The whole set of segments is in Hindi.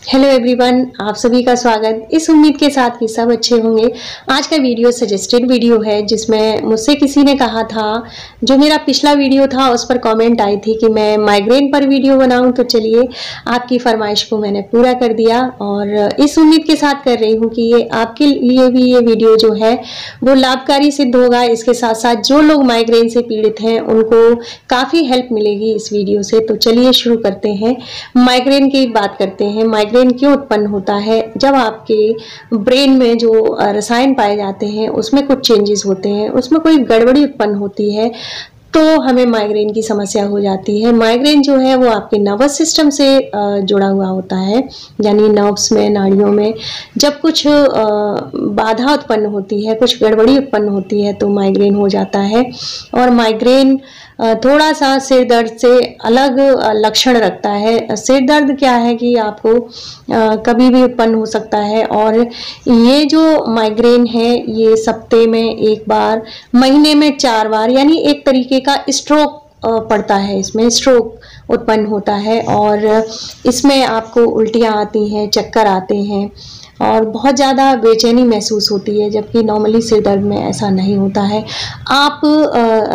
हेलो एवरीवन, आप सभी का स्वागत। इस उम्मीद के साथ कि सब अच्छे होंगे। आज का वीडियो सजेस्टेड वीडियो है जिसमें मुझसे किसी ने कहा था, जो मेरा पिछला वीडियो था उस पर कमेंट आई थी कि मैं माइग्रेन पर वीडियो बनाऊं। तो चलिए, आपकी फरमाइश को मैंने पूरा कर दिया और इस उम्मीद के साथ कर रही हूँ कि ये आपके लिए भी ये वीडियो जो है वो लाभकारी सिद्ध होगा। इसके साथ साथ जो लोग माइग्रेन से पीड़ित हैं उनको काफ़ी हेल्प मिलेगी इस वीडियो से। तो चलिए शुरू करते हैं। माइग्रेन की बात करते हैं। माइग्रेन क्यों उत्पन्न होता है? जब आपके ब्रेन में जो रसायन पाए जाते हैं उसमें कुछ चेंजेस होते हैं, उसमें कोई गड़बड़ी उत्पन्न होती है तो हमें माइग्रेन की समस्या हो जाती है। माइग्रेन जो है वो आपके नर्वस सिस्टम से जुड़ा हुआ होता है, यानी नर्व्स में, नाड़ियों में जब कुछ बाधा उत्पन्न होती है, कुछ गड़बड़ी उत्पन्न होती है तो माइग्रेन हो जाता है। और माइग्रेन थोड़ा सा सिर दर्द से अलग लक्षण रखता है। सिर दर्द क्या है कि आपको कभी भी उत्पन्न हो सकता है और ये जो माइग्रेन है ये सप्ताह में एक बार, महीने में 4 बार, यानी एक तरीके का स्ट्रोक पड़ता है। इसमें स्ट्रोक उत्पन्न होता है और इसमें आपको उल्टियाँ आती हैं, चक्कर आते हैं और बहुत ज़्यादा बेचैनी महसूस होती है, जबकि नॉर्मली सिर दर्द में ऐसा नहीं होता है। आप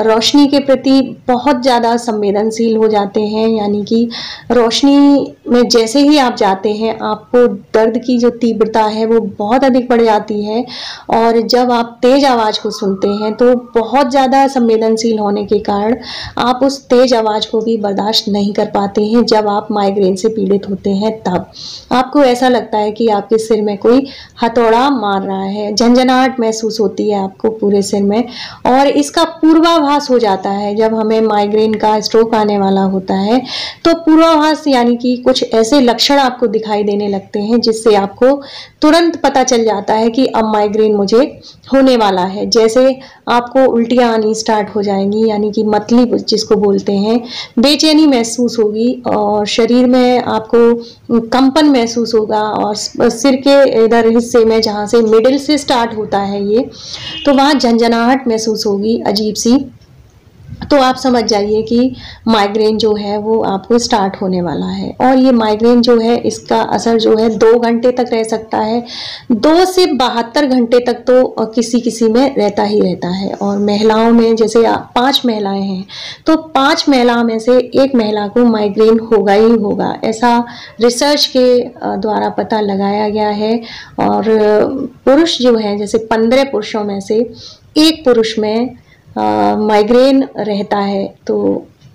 रोशनी के प्रति बहुत ज़्यादा संवेदनशील हो जाते हैं, यानी कि रोशनी में जैसे ही आप जाते हैं आपको दर्द की जो तीव्रता है वो बहुत अधिक बढ़ जाती है। और जब आप तेज़ आवाज़ को सुनते हैं तो बहुत ज़्यादा संवेदनशील होने के कारण आप उस तेज़ आवाज़ को भी बर्दाश्त नहीं कर पाते हैं। जब आप माइग्रेन से पीड़ित होते हैं तब आपको ऐसा लगता है कि आपके सिर में कोई हथौड़ा मार रहा है, झंझनाहट महसूस होती है आपको पूरे सिर में। और इसका पूर्वाभास हो जाता है जब हमें माइग्रेन का स्ट्रोक आने वाला होता है, तो पूर्वाभास यानी कि कुछ ऐसे लक्षण आपको दिखाई देने लगते हैं जिससे आपको तुरंत पता चल जाता है कि अब माइग्रेन मुझे होने वाला है। जैसे आपको उल्टियाँ आनी स्टार्ट हो जाएंगी, यानी कि मतली जिसको बोलते हैं, बेचैनी महसूस होगी और शरीर में आपको कंपन महसूस होगा और सिर के इधर हिस्से में जहाँ से मिडिल से स्टार्ट होता है ये, तो वहाँ झंझनाहट महसूस होगी अजीब सी। तो आप समझ जाइए कि माइग्रेन जो है वो आपको स्टार्ट होने वाला है। और ये माइग्रेन जो है इसका असर जो है 2 घंटे तक रह सकता है, 2 से 72 घंटे तक तो किसी किसी में रहता ही रहता है। और महिलाओं में, जैसे 5 महिलाएं हैं तो 5 महिलाओं में से 1 महिला को माइग्रेन होगा ही होगा, ऐसा रिसर्च के द्वारा पता लगाया गया है। और पुरुष जो है, जैसे 15 पुरुषों में से 1 पुरुष में माइग्रेन रहता है। तो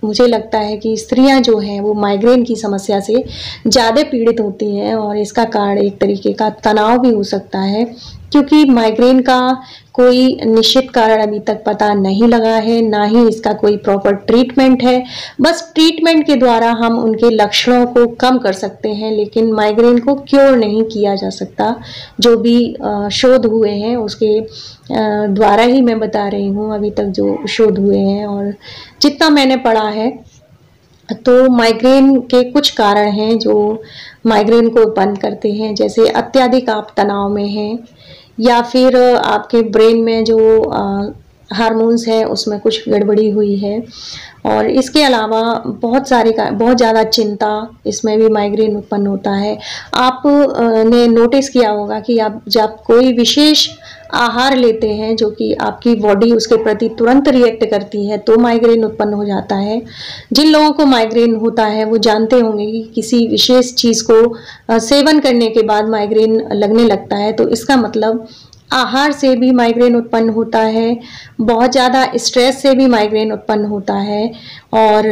मुझे लगता है कि स्त्रियां जो हैं वो माइग्रेन की समस्या से ज़्यादा पीड़ित होती हैं और इसका कारण एक तरीके का तनाव भी हो सकता है, क्योंकि माइग्रेन का कोई निश्चित कारण अभी तक पता नहीं लगा है, ना ही इसका कोई प्रॉपर ट्रीटमेंट है। बस ट्रीटमेंट के द्वारा हम उनके लक्षणों को कम कर सकते हैं, लेकिन माइग्रेन को क्योर नहीं किया जा सकता। जो भी शोध हुए हैं उसके द्वारा ही मैं बता रही हूँ, अभी तक जो शोध हुए हैं और जितना मैंने पढ़ा है। तो माइग्रेन के कुछ कारण हैं जो माइग्रेन को उत्पन्न करते हैं, जैसे अत्यधिक आप तनाव में हैं, या फिर आपके ब्रेन में जो हार्मोन्स हैं उसमें कुछ गड़बड़ी हुई है। और इसके अलावा बहुत ज़्यादा चिंता, इसमें भी माइग्रेन उत्पन्न होता है। आप ने नोटिस किया होगा कि आप जब कोई विशेष आहार लेते हैं जो कि आपकी बॉडी उसके प्रति तुरंत रिएक्ट करती है तो माइग्रेन उत्पन्न हो जाता है। जिन लोगों को माइग्रेन होता है वो जानते होंगे कि किसी विशेष चीज़ को सेवन करने के बाद माइग्रेन लगने लगता है, तो इसका मतलब आहार से भी माइग्रेन उत्पन्न होता है, बहुत ज़्यादा स्ट्रेस से भी माइग्रेन उत्पन्न होता है और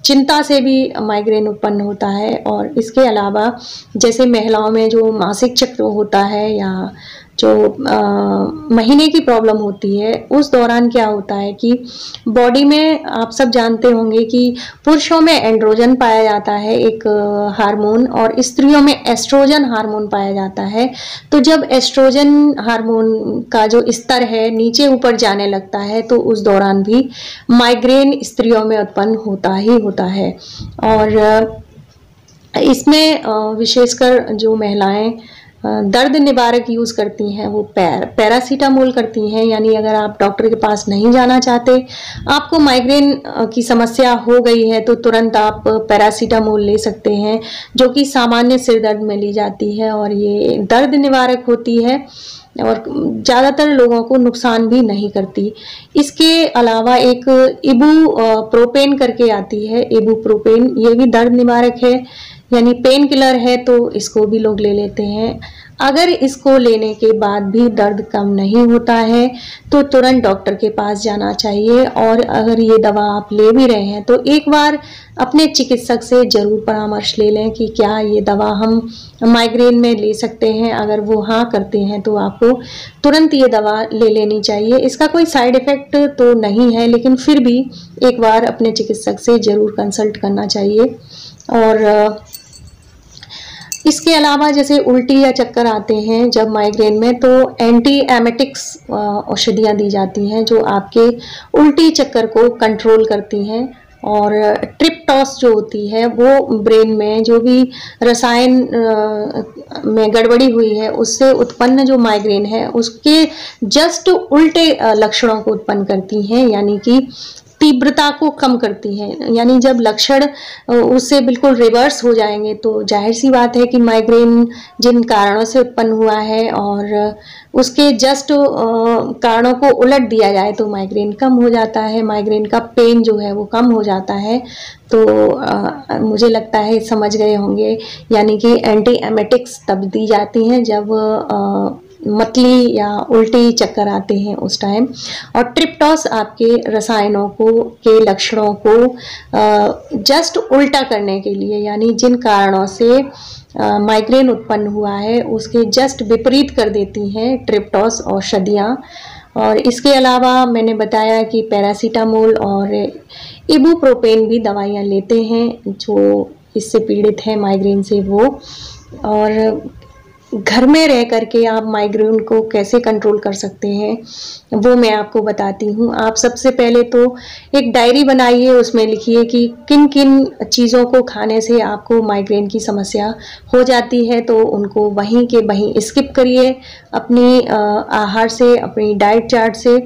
चिंता से भी माइग्रेन उत्पन्न होता है। और इसके अलावा जैसे महिलाओं में जो मासिक चक्र होता है या जो महीने की प्रॉब्लम होती है, उस दौरान क्या होता है कि बॉडी में, आप सब जानते होंगे कि पुरुषों में एंड्रोजन पाया जाता है एक हार्मोन, और स्त्रियों में एस्ट्रोजन हार्मोन पाया जाता है। तो जब एस्ट्रोजन हार्मोन का जो स्तर है नीचे ऊपर जाने लगता है तो उस दौरान भी माइग्रेन स्त्रियों में उत्पन्न होता ही होता है। और इसमें विशेषकर जो महिलाएं दर्द निवारक यूज़ करती हैं वो पैरासीटामोल करती हैं। यानी अगर आप डॉक्टर के पास नहीं जाना चाहते, आपको माइग्रेन की समस्या हो गई है, तो तुरंत आप पैरासीटामोल ले सकते हैं, जो कि सामान्य सिर दर्द में ली जाती है और ये दर्द निवारक होती है और ज़्यादातर लोगों को नुकसान भी नहीं करती। इसके अलावा एक इबुप्रोपेन करके आती है, इबुप्रोपेन, ये भी दर्द निवारक है, यानी पेन किलर है, तो इसको भी लोग ले लेते हैं। अगर इसको लेने के बाद भी दर्द कम नहीं होता है तो तुरंत डॉक्टर के पास जाना चाहिए। और अगर ये दवा आप ले भी रहे हैं तो एक बार अपने चिकित्सक से ज़रूर परामर्श ले लें कि क्या ये दवा हम माइग्रेन में ले सकते हैं। अगर वो हाँ करते हैं तो आपको तुरंत ये दवा ले लेनी चाहिए। इसका कोई साइड इफ़ेक्ट तो नहीं है, लेकिन फिर भी एक बार अपने चिकित्सक से ज़रूर कंसल्ट करना चाहिए। और इसके अलावा जैसे उल्टी या चक्कर आते हैं जब माइग्रेन में, तो एंटी एमेटिक्स औषधियाँ दी जाती हैं जो आपके उल्टी चक्कर को कंट्रोल करती हैं। और ट्रिप्टोस जो होती है वो ब्रेन में जो भी रसायन में गड़बड़ी हुई है उससे उत्पन्न जो माइग्रेन है उसके जस्ट उल्टे लक्षणों को उत्पन्न करती हैं, यानी कि तीव्रता को कम करती हैं। यानी जब लक्षण उससे बिल्कुल रिवर्स हो जाएंगे तो जाहिर सी बात है कि माइग्रेन जिन कारणों से उत्पन्न हुआ है और उसके जस्ट कारणों को उलट दिया जाए तो माइग्रेन कम हो जाता है, माइग्रेन का पेन जो है वो कम हो जाता है। तो मुझे लगता है समझ गए होंगे, यानी कि एंटी एमेटिक्स तब दी जाती हैं जब मतली या उल्टी चक्कर आते हैं उस टाइम। और ट्रिप्टोस आपके रसायनों को के लक्षणों को जस्ट उल्टा करने के लिए, यानी जिन कारणों से माइग्रेन उत्पन्न हुआ है उसके जस्ट विपरीत कर देती हैं ट्रिप्टोस औषधियाँ। और इसके अलावा मैंने बताया कि पैरासीटामोल और इबुप्रोपेन भी दवाइयाँ लेते हैं जो इससे पीड़ित हैं माइग्रेन से वो। और घर में रह करके आप माइग्रेन को कैसे कंट्रोल कर सकते हैं वो मैं आपको बताती हूँ। आप सबसे पहले तो एक डायरी बनाइए, उसमें लिखिए कि किन किन चीज़ों को खाने से आपको माइग्रेन की समस्या हो जाती है, तो उनको वहीं के वहीं स्किप करिए। अपनी आहार से, अपनी डाइट चार्ट से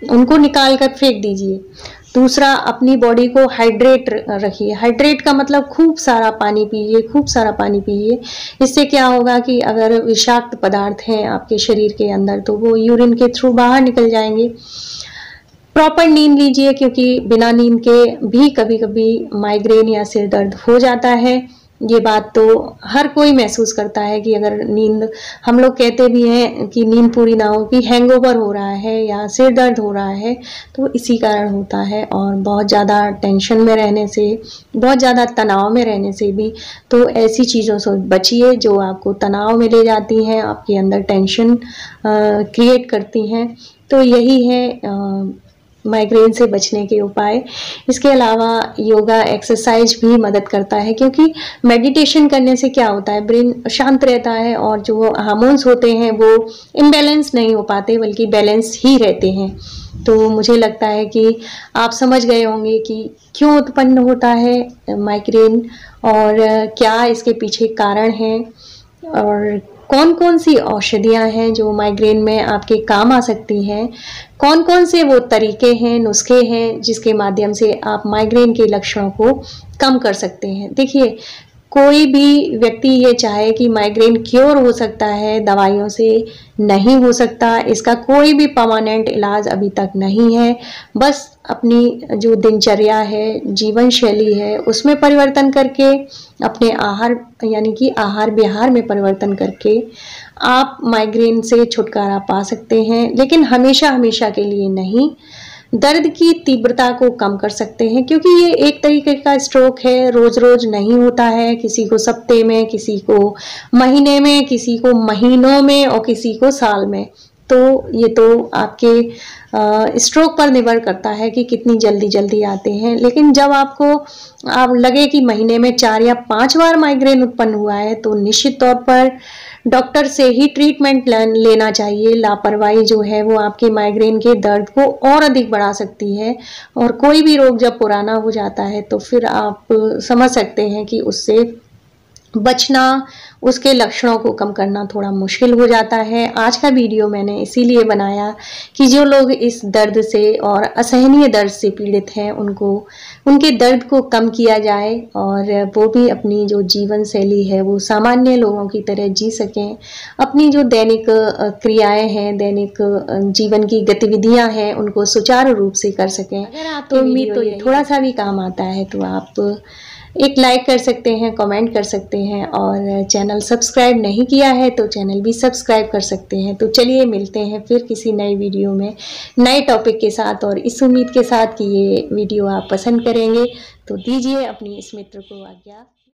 उनको निकाल कर फेंक दीजिए। दूसरा, अपनी बॉडी को हाइड्रेट रखिए। हाइड्रेट का मतलब खूब सारा पानी पीजिए, खूब सारा पानी पीजिए। इससे क्या होगा कि अगर विषाक्त पदार्थ हैं आपके शरीर के अंदर तो वो यूरिन के थ्रू बाहर निकल जाएंगे। प्रॉपर नींद लीजिए, क्योंकि बिना नींद के भी कभी कभी माइग्रेन या सिर दर्द हो जाता है। ये बात तो हर कोई महसूस करता है कि अगर नींद, हम लोग कहते भी हैं कि नींद पूरी ना हो कि हैंगओवर हो रहा है या सिर दर्द हो रहा है, तो इसी कारण होता है। और बहुत ज़्यादा टेंशन में रहने से, बहुत ज़्यादा तनाव में रहने से भी, तो ऐसी चीज़ों से बचिए जो आपको तनाव में ले जाती हैं, आपके अंदर टेंशन क्रिएट करती हैं। तो यही है माइग्रेन से बचने के उपाय। इसके अलावा योगा, एक्सरसाइज भी मदद करता है, क्योंकि मेडिटेशन करने से क्या होता है, ब्रेन शांत रहता है और जो हार्मोन्स होते हैं वो इम्बैलेंस नहीं हो पाते बल्कि बैलेंस ही रहते हैं। तो मुझे लगता है कि आप समझ गए होंगे कि क्यों उत्पन्न होता है माइग्रेन और क्या इसके पीछे कारण हैं और कौन कौन सी औषधियाँ हैं जो माइग्रेन में आपके काम आ सकती हैं, कौन कौन से वो तरीके हैं, नुस्खे हैं जिसके माध्यम से आप माइग्रेन के लक्षणों को कम कर सकते हैं। देखिए, कोई भी व्यक्ति ये चाहे कि माइग्रेन क्योर हो सकता है, दवाइयों से नहीं हो सकता। इसका कोई भी परमानेंट इलाज अभी तक नहीं है। बस अपनी जो दिनचर्या है, जीवन शैली है, उसमें परिवर्तन करके, अपने आहार यानी कि आहार विहार में परिवर्तन करके आप माइग्रेन से छुटकारा पा सकते हैं, लेकिन हमेशा हमेशा के लिए नहीं। दर्द की तीव्रता को कम कर सकते हैं, क्योंकि ये एक तरीके का स्ट्रोक है, रोज रोज नहीं होता है। किसी को सप्ताह में, किसी को महीने में, किसी को महीनों में और किसी को साल में। तो ये तो आपके स्ट्रोक पर निर्भर करता है कि कितनी जल्दी जल्दी आते हैं। लेकिन जब आप लगे कि महीने में 4 या 5 बार माइग्रेन उत्पन्न हुआ है तो निश्चित तौर पर डॉक्टर से ही ट्रीटमेंट लेना चाहिए। लापरवाही जो है वो आपके माइग्रेन के दर्द को और अधिक बढ़ा सकती है। और कोई भी रोग जब पुराना हो जाता है तो फिर आप समझ सकते हैं कि उससे बचना, उसके लक्षणों को कम करना थोड़ा मुश्किल हो जाता है। आज का वीडियो मैंने इसीलिए बनाया कि जो लोग इस दर्द से और असहनीय दर्द से पीड़ित हैं उनके दर्द को कम किया जाए और वो भी अपनी जो जीवन शैली है वो सामान्य लोगों की तरह जी सकें। अपनी जो दैनिक क्रियाएं हैं, दैनिक जीवन की गतिविधियां हैं, उनको सुचारू रूप से कर सकें। अगर आप तो उम्मीद तो थोड़ा सा भी काम आता है तो आप एक लाइक कर सकते हैं, कमेंट कर सकते हैं और चैनल सब्सक्राइब नहीं किया है तो चैनल भी सब्सक्राइब कर सकते हैं। तो चलिए मिलते हैं फिर किसी नई वीडियो में नए टॉपिक के साथ, और इस उम्मीद के साथ कि ये वीडियो आप पसंद करेंगे। तो दीजिए अपनी इस मित्र को आज्ञा।